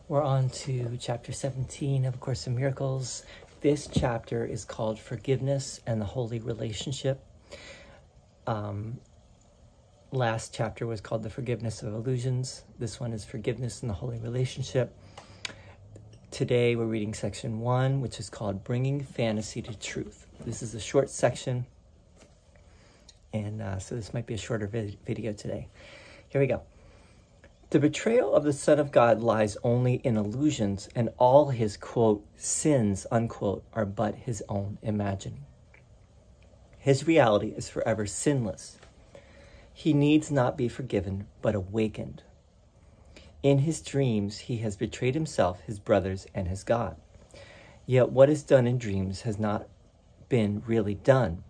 We're on to chapter 17 of A Course in Miracles. This chapter is called Forgiveness and the Holy Relationship. Last chapter was called The Forgiveness of Illusions. This one is Forgiveness and the Holy Relationship. Today we're reading section 1, which is called Bringing Fantasy to Truth. This is a short section, and so this might be a shorter video today. Here we go. The betrayal of the Son of God lies only in illusions, and all his, quote, sins, unquote, are but his own imagining. His reality is forever sinless. He needs not be forgiven, but awakened. In his dreams, he has betrayed himself, his brothers, and his God. Yet what is done in dreams has not been really done.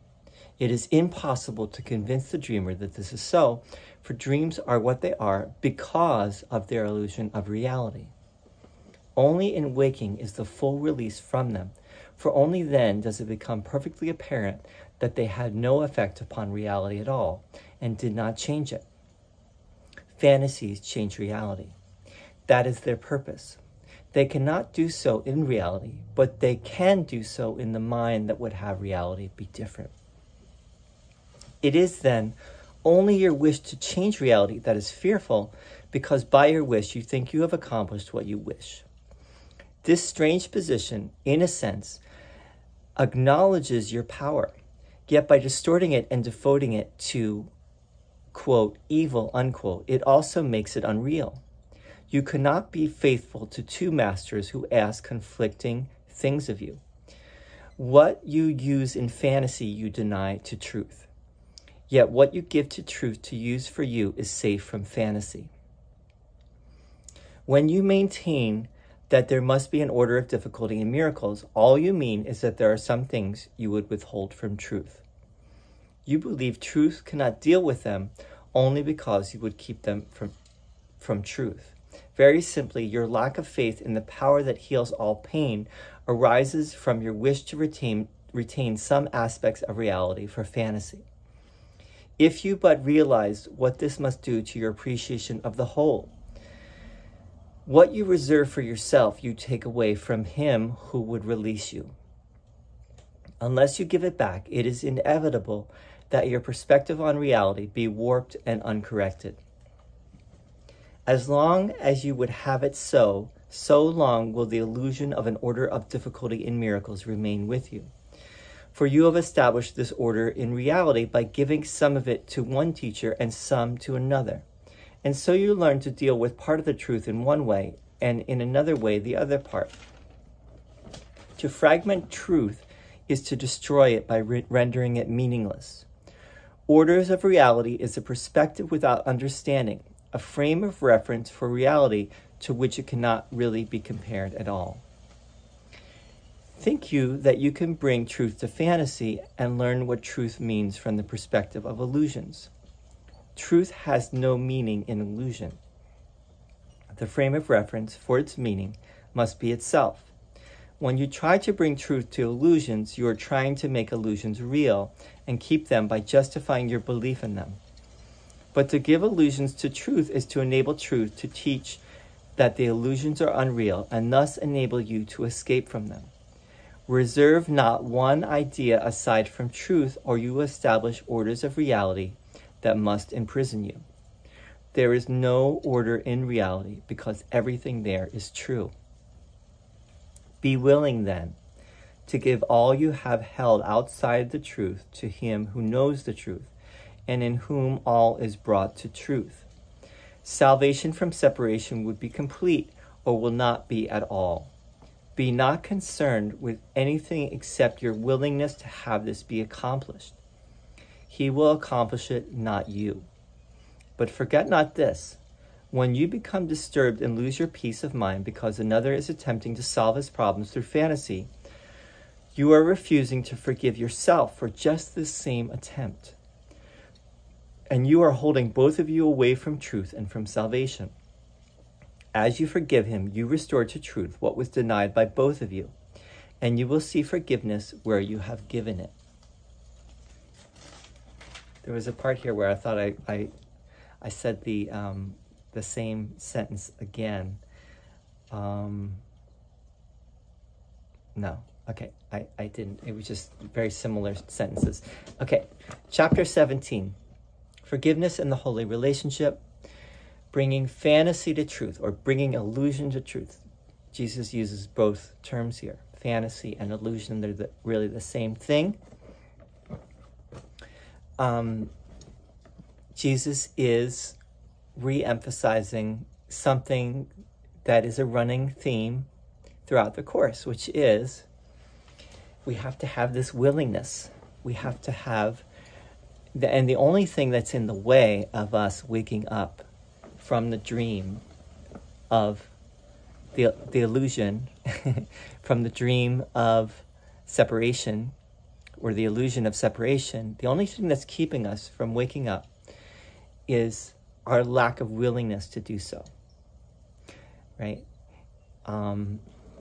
It is impossible to convince the dreamer that this is so, for dreams are what they are because of their illusion of reality. Only in waking is the full release from them, for only then does it become perfectly apparent that they had no effect upon reality at all, and did not change it. Fantasies change reality. That is their purpose. They cannot do so in reality, but they can do so in the mind that would have reality be different. It is then only your wish to change reality that is fearful, because by your wish you think you have accomplished what you wish. This strange position, in a sense, acknowledges your power, yet by distorting it and devoting it to, quote, evil, unquote, it also makes it unreal. You cannot be faithful to two masters who ask conflicting things of you. What you use in fantasy you deny to truth. Yet what you give to truth to use for you is safe from fantasy. When you maintain that there must be an order of difficulty in miracles, all you mean is that there are some things you would withhold from truth. You believe truth cannot deal with them only because you would keep them from truth. Very simply, your lack of faith in the power that heals all pain arises from your wish to retain some aspects of reality for fantasy. If you but realized what this must do to your appreciation of the whole, what you reserve for yourself, you take away from him who would release you. Unless you give it back, it is inevitable that your perspective on reality be warped and uncorrected. As long as you would have it so long will the illusion of an order of difficulty in miracles remain with you. For you have established this order in reality by giving some of it to one teacher and some to another. And so you learn to deal with part of the truth in one way, and in another way the other part. To fragment truth is to destroy it by rendering it meaningless. Orders of reality is a perspective without understanding, a frame of reference for reality to which it cannot really be compared at all. Think you that you can bring truth to fantasy and learn what truth means from the perspective of illusions? Truth has no meaning in illusion. The frame of reference for its meaning must be itself. When you try to bring truth to illusions, you are trying to make illusions real and keep them by justifying your belief in them. But to give illusions to truth is to enable truth to teach that the illusions are unreal and thus enable you to escape from them. Reserve not one idea aside from truth, or you will establish orders of reality that must imprison you. There is no order in reality because everything there is true. Be willing, then, to give all you have held outside the truth to him who knows the truth, and in whom all is brought to truth. Salvation from separation would be complete, or will not be at all. Be not concerned with anything except your willingness to have this be accomplished. He will accomplish it, not you. But forget not this. When you become disturbed and lose your peace of mind because another is attempting to solve his problems through fantasy, you are refusing to forgive yourself for just this same attempt. And you are holding both of you away from truth and from salvation. As you forgive him, you restore to truth what was denied by both of you, and you will see forgiveness where you have given it. There was a part here where I thought I said the same sentence again. No. Okay, I didn't. It was just very similar sentences. Okay, chapter 17. Forgiveness and the holy relationship. Bringing fantasy to truth, or bringing illusion to truth. Jesus uses both terms here. Fantasy and illusion, they're really the same thing. Jesus is re-emphasizing something that is a running theme throughout the course, which is we have to have this willingness. We have to have, and the only thing that's in the way of us waking up from the dream of the illusion, from the dream of separation, or the illusion of separation, the only thing that's keeping us from waking up is our lack of willingness to do so. Right?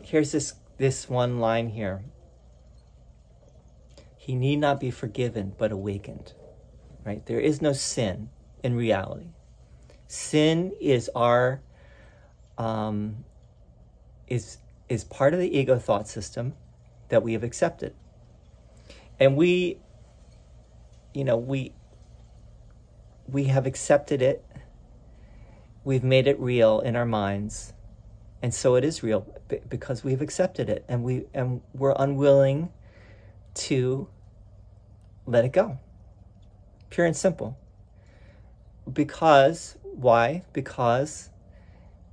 Here's this one line here. He need not be forgiven, but awakened. Right? There is no sin in reality. Sin is our is part of the ego thought system that we have accepted. And we have accepted it. We've made it real in our minds. And so it is real because we've accepted it, and we're unwilling to let it go. Pure and simple. Because why? Because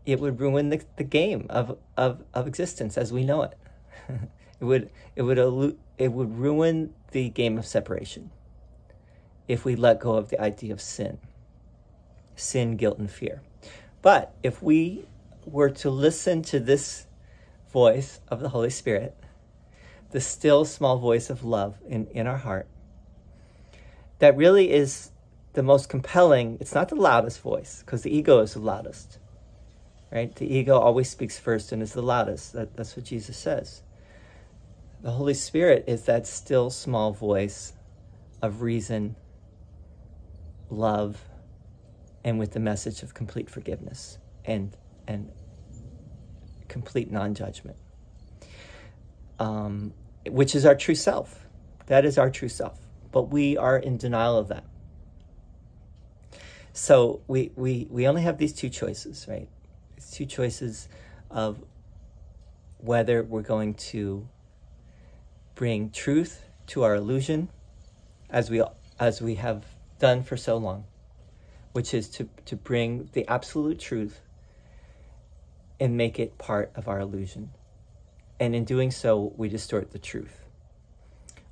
it would ruin the game of existence as we know it. It would ruin the game of separation if we let go of the idea of sin, guilt, and fear. But if we were to listen to this voice of the Holy Spirit, the still small voice of love in our heart, that really is the most compelling. It's not the loudest voice, because the ego is the loudest, right? The ego always speaks first and is the loudest. That's what Jesus says. The Holy Spirit is that still small voice of reason, love, and with the message of complete forgiveness and complete non-judgment, which is our true self. That is our true self. But we are in denial of that. So we only have these two choices, right? It's two choices of whether we're going to bring truth to our illusion, as we have done for so long, which is to bring the absolute truth and make it part of our illusion. And in doing so, we distort the truth.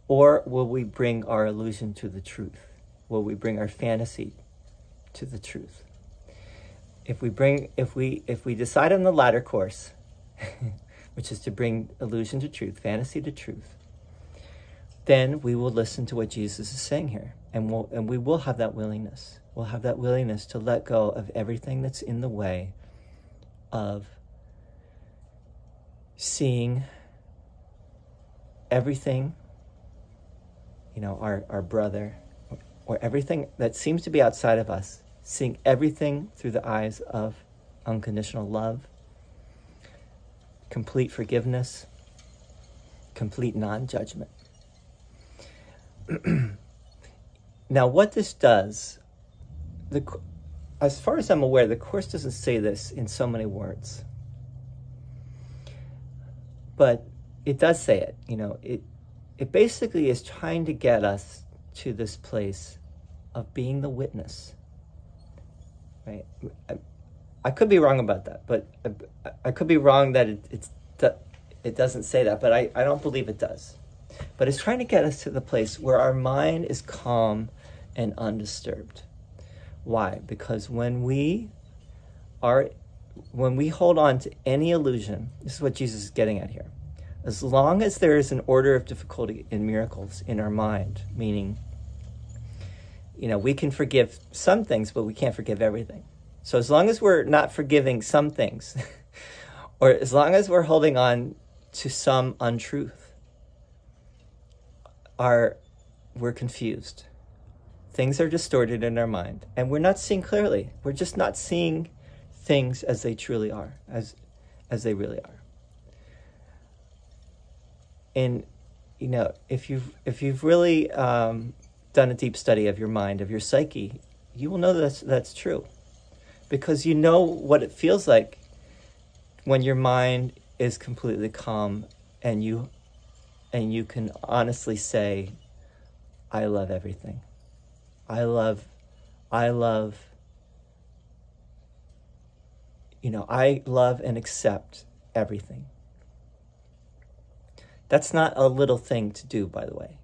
Or will we bring our illusion to the truth? Will we bring our fantasy to the truth? If we decide on the latter course, which is to bring illusion to truth, fantasy to truth, then we will listen to what Jesus is saying here, and we will have that willingness. We'll have that willingness to let go of everything that's in the way of seeing everything, our brother, or everything that seems to be outside of us, seeing everything through the eyes of unconditional love, complete forgiveness, complete non-judgment. Now, what this does, as far as I'm aware, the Course doesn't say this in so many words, but it does say it. It basically is trying to get us to this place of being the witness, right? I could be wrong about that, but I could be wrong that it doesn't say that, but I don't believe it does. But it's trying to get us to the place where our mind is calm and undisturbed. Why? Because when we hold on to any illusion, this is what Jesus is getting at here. As long as there is an order of difficulty in miracles in our mind, meaning, we can forgive some things, but we can't forgive everything. So as long as we're not forgiving some things, or as long as we're holding on to some untruth, we're confused. Things are distorted in our mind, and we're not seeing clearly. We're just not seeing things as they truly are, as they really are. And, if you've really done a deep study of your mind, of your psyche, you will know that's true. Because you know what it feels like when your mind is completely calm and you can honestly say, I love everything. I love, I love and accept everything. That's not a little thing to do, by the way,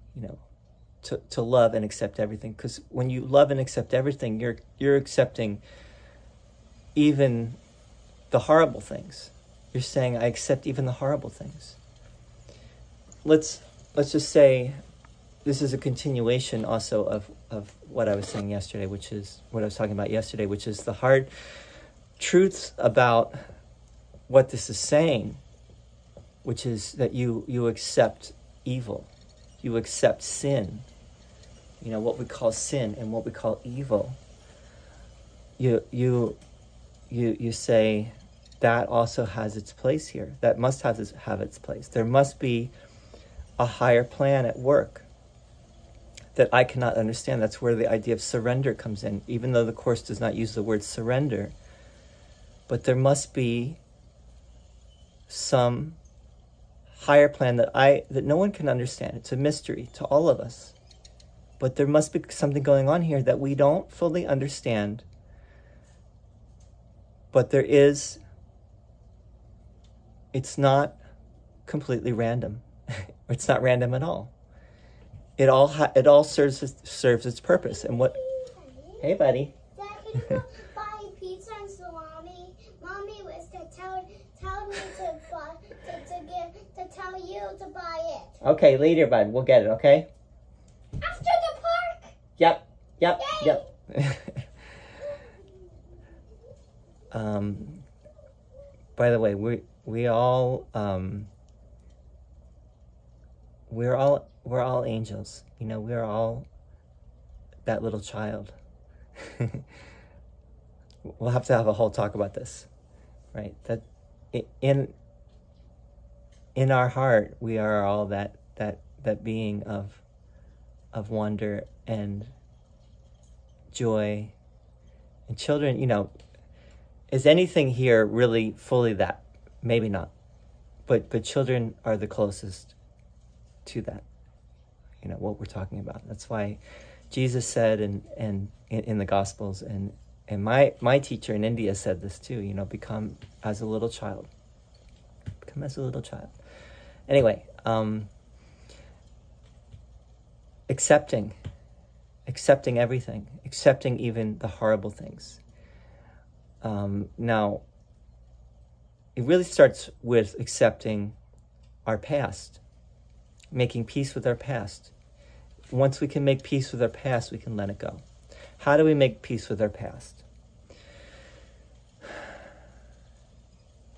to love and accept everything. Because when you love and accept everything, you're accepting even the horrible things. You're saying, I accept even the horrible things. Let's just say this is a continuation also of what I was saying yesterday, which is what I was talking about yesterday, which is the hard truths about what this is saying, which is that you accept evil, you accept sin, what we call sin and what we call evil. You say that also has its place here. That must have its place. There must be a higher plan at work that I cannot understand. That's where the idea of surrender comes in, even though the Course does not use the word surrender. But there must be some higher plan that no one can understand. It's a mystery to all of us. But there must be something going on here that we don't fully understand. But there is. It's not completely random. It's not random at all. It all serves its purpose. And what? Hey, buddy. Dad, can you go buy pizza and salami? Mommy was to tell me to tell you to buy it. Okay, later, bud. We'll get it. Okay. After the park. Yep. Yay. By the way, we're all angels. We're all that little child. We'll have to have a whole talk about this, right? That in our heart, we are all that being of wonder and joy. And children, is anything here really fully that? Maybe not. But children are the closest to that, what we're talking about. That's why Jesus said in the Gospels, and my teacher in India said this too, become as a little child. Become as a little child. Anyway, accepting everything, accepting even the horrible things. Now, it really starts with accepting our past, making peace with our past. Once we can make peace with our past, we can let it go. How do we make peace with our past?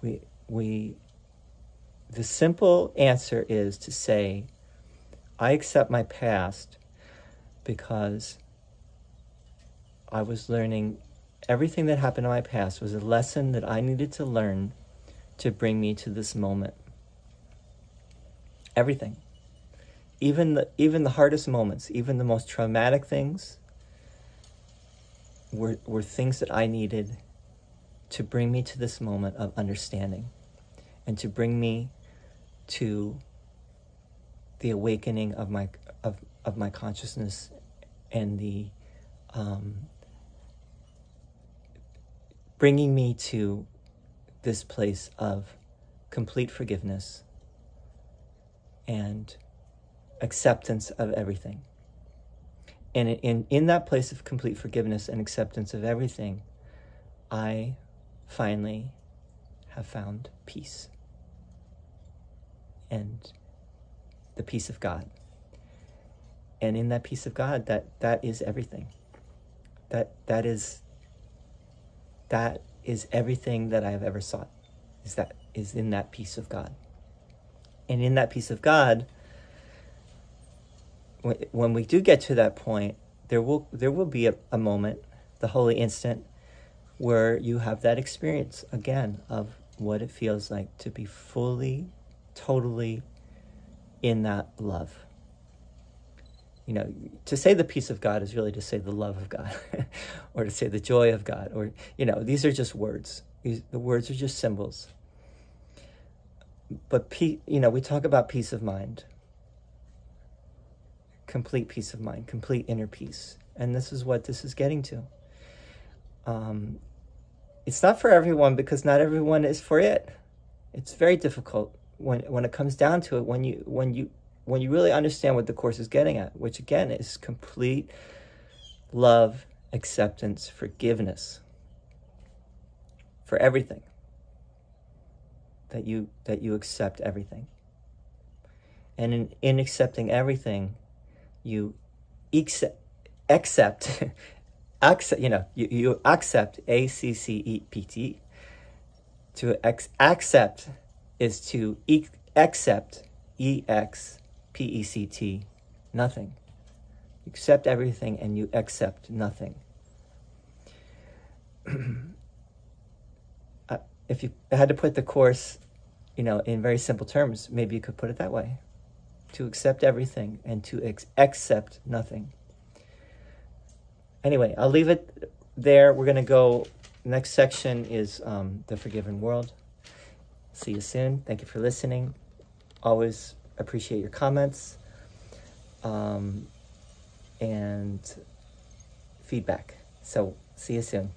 The simple answer is to say, I accept my past because I was learning. Everything that happened in my past was a lesson that I needed to learn to bring me to this moment. Everything. Even the hardest moments, even the most traumatic things were things that I needed to bring me to this moment of understanding and to bring me to the awakening of my consciousness and the bringing me to this place of complete forgiveness and acceptance of everything. And in that place of complete forgiveness and acceptance of everything, I finally have found peace and the peace of God. And in that peace of God, that is everything. That is everything that I have ever sought. Is in that peace of God. And in that peace of God, when we do get to that point, there will be a moment, the holy instant, where you have that experience again of what it feels like to be fully, totally in that love. You know, to say the peace of God is really to say the love of God, or to say the joy of God, or, you know, these are just words. The words are just symbols. But, you know, we talk about peace of mind, complete peace of mind, complete inner peace. And this is what this is getting to. It's not for everyone, because not everyone is for it. It's very difficult when it comes down to it, when you really understand what the Course is getting at, which again is complete love, acceptance, forgiveness for everything. That you accept everything. And in accepting everything, you accept, you know, you accept, A-C-C-E-P-T. To accept is to accept, E-X-P-E-C-T, nothing. You accept everything and you accept nothing. If you had to put the Course, you know, in very simple terms, maybe you could put it that way. To accept everything and to accept nothing. Anyway, I'll leave it there. We're going to go, next section is The Forgiven World. See you soon. Thank you for listening. Always appreciate your comments and feedback. So, see you soon.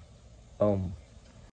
Om.